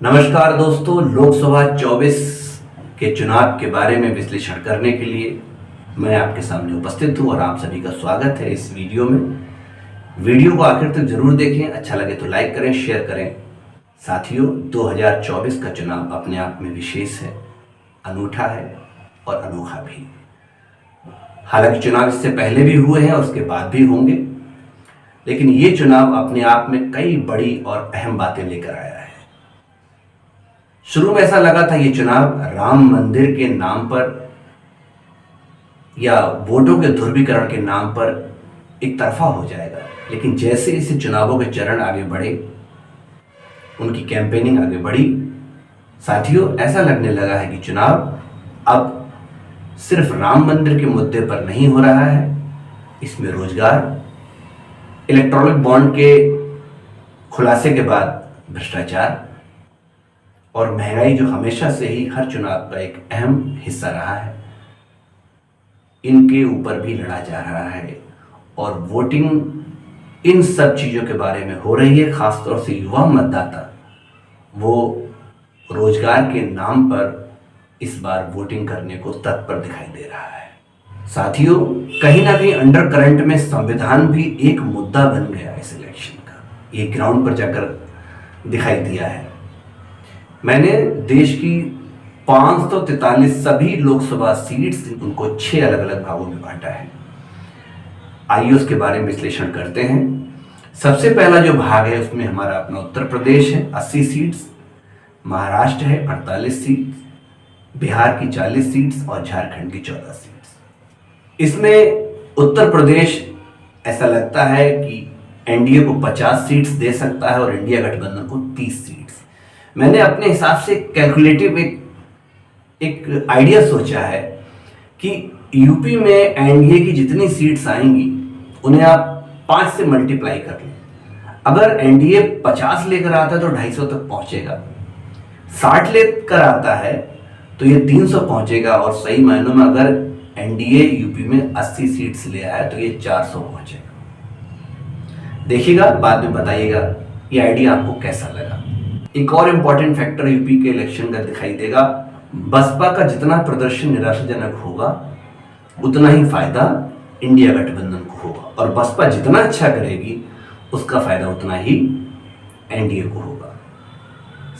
नमस्कार दोस्तों, लोकसभा 24 के चुनाव के बारे में विश्लेषण करने के लिए मैं आपके सामने उपस्थित हूं और आप सभी का स्वागत है इस वीडियो में। वीडियो को आखिर तक जरूर देखें, अच्छा लगे तो लाइक करें, शेयर करें। साथियों, 2024 का चुनाव अपने आप में विशेष है, अनूठा है और अनोखा भी। हालांकि चुनाव इससे पहले भी हुए हैं और उसके बाद भी होंगे, लेकिन ये चुनाव अपने आप में कई बड़ी और अहम बातें लेकर आया है। शुरू में ऐसा लगा था ये चुनाव राम मंदिर के नाम पर या वोटों के ध्रुवीकरण के नाम पर एक तरफा हो जाएगा, लेकिन जैसे इस चुनावों के चरण आगे बढ़े, उनकी कैंपेनिंग आगे बढ़ी, साथियों ऐसा लगने लगा है कि चुनाव अब सिर्फ राम मंदिर के मुद्दे पर नहीं हो रहा है। इसमें रोजगार, इलेक्ट्रॉनिक बॉन्ड के खुलासे के बाद भ्रष्टाचार और महंगाई, जो हमेशा से ही हर चुनाव का एक अहम हिस्सा रहा है, इनके ऊपर भी लड़ा जा रहा है। और वोटिंग इन सब चीज़ों के बारे में हो रही है। खासतौर से युवा मतदाता वो रोजगार के नाम पर इस बार वोटिंग करने को तत्पर दिखाई दे रहा है। साथियों, कहीं ना कहीं अंडर करंट में संविधान भी एक मुद्दा बन गया इस इलेक्शन का। ये ग्राउंड पर जाकर दिखाई दिया है। मैंने देश की 543 सभी लोकसभा सीट्स, उनको 6 अलग अलग भागों में बांटा है। आइए उसके बारे में विश्लेषण करते हैं। सबसे पहला जो भाग है उसमें हमारा अपना उत्तर प्रदेश है, 80 सीट्स, महाराष्ट्र है 48 सीट्स, बिहार की 40 सीट्स और झारखंड की 14 सीट्स। इसमें उत्तर प्रदेश ऐसा लगता है कि एनडीए को 50 सीट्स दे सकता है और इंडिया गठबंधन को 30 सीट्स। मैंने अपने हिसाब से कैलकुलेटिव एक आइडिया सोचा है कि यूपी में एनडीए की जितनी सीट्स आएंगी उन्हें आप 5 से मल्टीप्लाई कर लें। अगर एनडीए 50 लेकर आता है तो 250 तक पहुंचेगा, 60 लेकर आता है तो ये 300 पहुंचेगा, और सही मायनों में अगर एनडीए यूपी में 80 सीट्स ले आया तो ये 400 पहुंचेगा। देखिएगा, बाद में बताइएगा ये आइडिया आपको कैसा लगा। एक और इम्पॉर्टेंट फैक्टर यूपी के इलेक्शन का दिखाई देगा। बसपा का जितना प्रदर्शन निराशाजनक होगा उतना ही फायदा इंडिया गठबंधन को होगा, और बसपा जितना अच्छा करेगी उसका फायदा उतना ही एनडीए को होगा।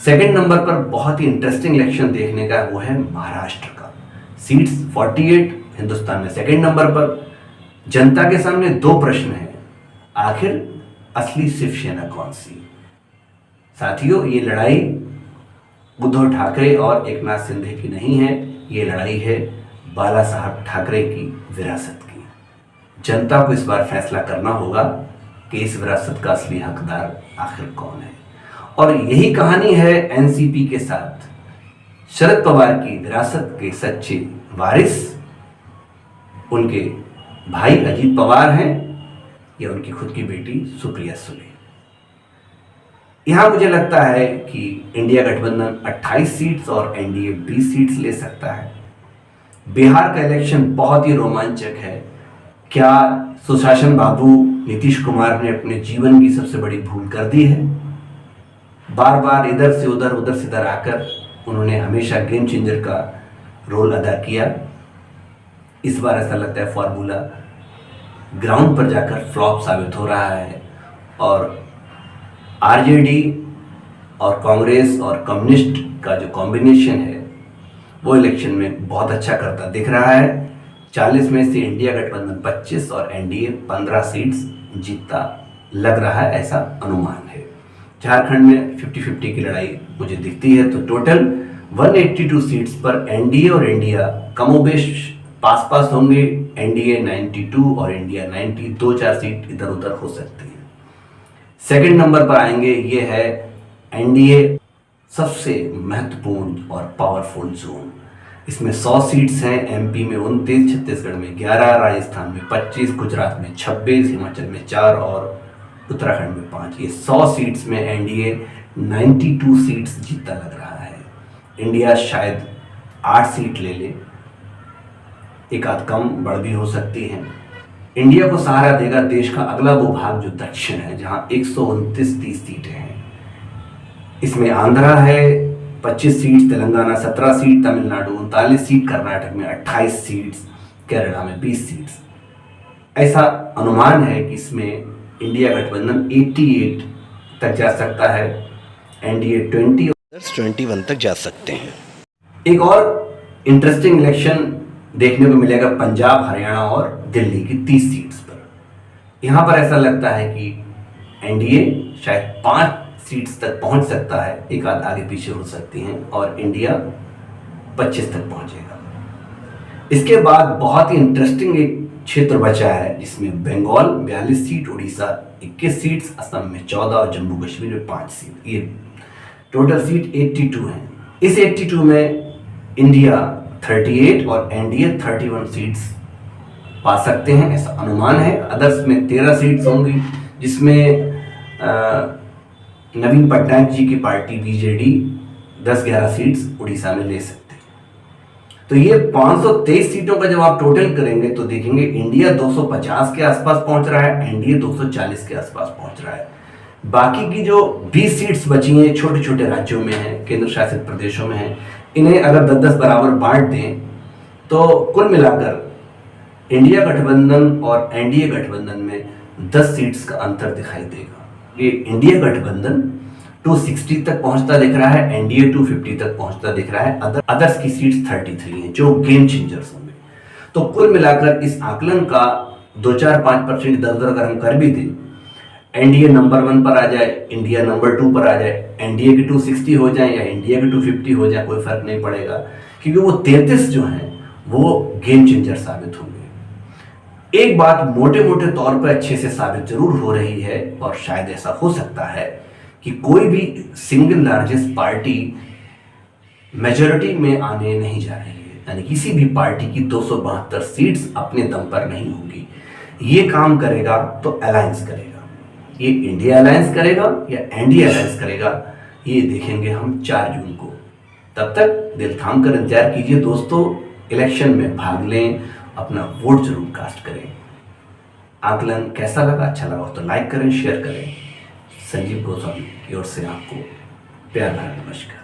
सेकंड नंबर पर बहुत ही इंटरेस्टिंग इलेक्शन देखने का वो है महाराष्ट्र का। सीट्स 48 हिंदुस्तान में सेकंड नंबर पर। जनता के सामने 2 प्रश्न हैं, आखिर असली शिवसेना कौन सी। साथियों, ये लड़ाई उद्धव ठाकरे और एकनाथ शिंदे की नहीं है, ये लड़ाई है बाला साहब ठाकरे की विरासत की। जनता को इस बार फैसला करना होगा कि इस विरासत का असली हकदार आखिर कौन है। और यही कहानी है एनसीपी के साथ। शरद पवार की विरासत के सच्चे वारिस उनके भाई अजीत पवार हैं या उनकी खुद की बेटी सुप्रिया सुले। यहां मुझे लगता है कि इंडिया गठबंधन 28 सीट्स और एनडीए 20 सीट्स ले सकता है। बिहार का इलेक्शन बहुत ही रोमांचक है। क्या सुशासन बाबू नीतीश कुमार ने अपने जीवन की सबसे बड़ी भूल कर दी है? बार बार इधर से उधर आकर उन्होंने हमेशा गेम चेंजर का रोल अदा किया। इस बार ऐसा लगता है फॉर्मूला ग्राउंड पर जाकर फ्लॉप साबित हो रहा है, और आरजेडी और कांग्रेस और कम्युनिस्ट का जो कॉम्बिनेशन है वो इलेक्शन में बहुत अच्छा करता दिख रहा है। 40 में से इंडिया गठबंधन 25 और एनडीए 15 सीट्स जीतता लग रहा है, ऐसा अनुमान है। झारखंड में 50-50 की लड़ाई मुझे दिखती है। तो टोटल 182 सीट्स पर एनडीए और इंडिया कमोबेश पास होंगे। एनडीए 92 और इंडिया 90, 2-4 सीट इधर उधर हो सकती है। सेकंड नंबर पर आएंगे, ये है एनडीए सबसे महत्वपूर्ण और पावरफुल जोन। इसमें 100 सीट्स हैं। एमपी में 29, छत्तीसगढ़ में 11, राजस्थान में 25, गुजरात में 26, हिमाचल में 4 और उत्तराखंड में 5। ये 100 सीट्स में एनडीए 92 सीट्स जीतता लग रहा है। इंडिया शायद 8 सीट ले ले, एक आध कम बढ़ भी हो सकती है। इंडिया को सहारा देगा देश का अगला वो भाग जो दक्षिण है, जहां 129 सीटें हैं। इसमें आंध्रा है 25 seat, Telangana 17 seat, Tamil Nadu 39 seat, Karnataka में 28 सीट्स, केरला में 20 सीट्स। ऐसा अनुमान है कि इसमें इंडिया गठबंधन 88 तक जा सकता है, एनडीए 21 तक जा सकते हैं। एक और इंटरेस्टिंग इलेक्शन देखने को मिलेगा पंजाब, हरियाणा और दिल्ली की 30 सीट्स पर। यहाँ पर ऐसा लगता है कि एनडीए शायद 5 सीट्स तक पहुंच सकता है, एक आध आगे पीछे हो सकती हैं, और इंडिया 25 तक पहुंचेगा। इसके बाद बहुत ही इंटरेस्टिंग एक क्षेत्र बचा है जिसमें बंगाल 42 सीट, उड़ीसा 21 सीट्स, असम में 14 और जम्मू कश्मीर में 5 सीट। ये टोटल सीट 82 हैं। इस 82 में इंडिया 38 और एनडीए 31 सीट्स पा सकते हैं, ऐसा अनुमान है। अदर्स में 13 सीट्स होंगी, जिसमें नवीन पटनायक जी की पार्टी बीजेडी 10-11 सीट्स उड़ीसा में ले सकते हैं। तो ये 523 सीटों का जब आप टोटल करेंगे तो देखेंगे इंडिया 250 के आसपास पहुंच रहा है, एनडीए 240 के आसपास पहुंच रहा है। बाकी की जो 20 सीट्स बची हैं छोटे छोटे राज्यों में हैं, केंद्र शासित प्रदेशों में हैं, इन्हें अगर 10-10 बराबर बांट दें तो कुल मिलाकर इंडिया गठबंधन और एनडीए गठबंधन में 10 सीट्स का अंतर दिखाई देगा। ये इंडिया गठबंधन 260 तक पहुंचता दिख रहा है, एनडीए 250 तक पहुंचता दिख रहा है, अदर्स की सीट्स 33 हैं जो गेम चेंजर्स होंगे। तो कुल मिलाकर इस आकलन का 2-4-5% इधर अगर हम कर भी दें, एनडीए नंबर 1 पर आ जाए, इंडिया नंबर 2 पर आ जाए, एनडीए की 260 हो जाए या इंडिया की 250 हो जाए, कोई फर्क नहीं पड़ेगा, क्योंकि वो 33 जो हैं वो गेम चेंजर साबित होंगे। एक बात मोटे मोटे तौर पर अच्छे से साबित जरूर हो रही है, और शायद ऐसा हो सकता है कि कोई भी सिंगल लार्जेस्ट पार्टी मेजॉरिटी में आने नहीं जा रही है, यानी किसी भी पार्टी की 272 सीट्स अपने दम पर नहीं होंगी। ये काम करेगा तो अलायंस करेगा, ये इंडिया अलायंस करेगा या एनडीए अलायंस करेगा, ये देखेंगे हम 4 जून को। तब तक दिल थाम कर इंतजार कीजिए दोस्तों, इलेक्शन में भाग लें, अपना वोट जरूर कास्ट करें। आकलन कैसा लगा, अच्छा लगा तो लाइक करें, शेयर करें। संजीव गोस्वामी की ओर से आपको प्यार भरा नमस्कार।